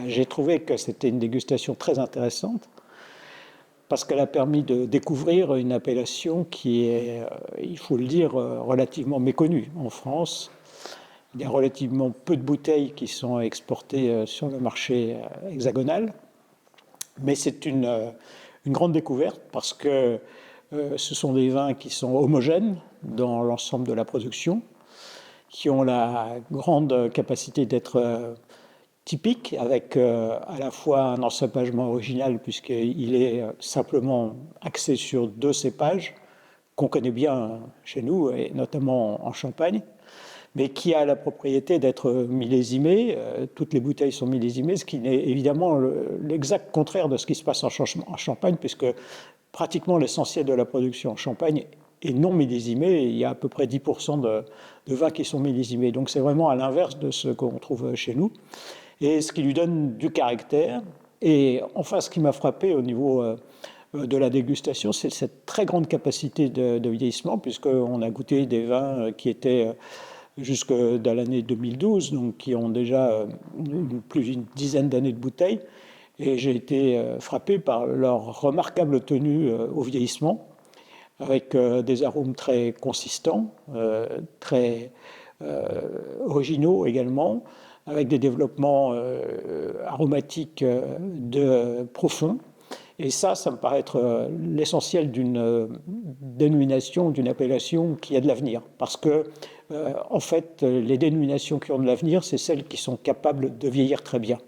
J'ai trouvé que c'était une dégustation très intéressante parce qu'elle a permis de découvrir une appellation qui est, il faut le dire, relativement méconnue en France. Il y a relativement peu de bouteilles qui sont exportées sur le marché hexagonal, mais c'est une grande découverte parce que ce sont des vins qui sont homogènes dans l'ensemble de la production, qui ont la grande capacité d'être typiques, avec à la fois un encépagement original, puisqu'il est simplement axé sur deux cépages qu'on connaît bien chez nous, et notamment en Champagne, mais qui a la propriété d'être millésimé. Toutes les bouteilles sont millésimées, ce qui est évidemment l'exact contraire de ce qui se passe en Champagne, puisque pratiquement l'essentiel de la production en Champagne est non millésimé. Il y a à peu près 10% de vins qui sont millésimés. Donc c'est vraiment à l'inverse de ce qu'on trouve chez nous. Et ce qui lui donne du caractère. Et enfin, ce qui m'a frappé au niveau de la dégustation, c'est cette très grande capacité de vieillissement, puisqu'on a goûté des vins qui étaient jusque dans l'année 2012, donc qui ont déjà plus d'une dizaine d'années de bouteilles. Et j'ai été frappé par leur remarquable tenue au vieillissement, avec des arômes très consistants, très originaux également, avec des développements aromatiques profonds. Et ça me paraît être l'essentiel d'une dénomination, d'une appellation qui a de l'avenir. Parce que, en fait, les dénominations qui ont de l'avenir, c'est celles qui sont capables de vieillir très bien.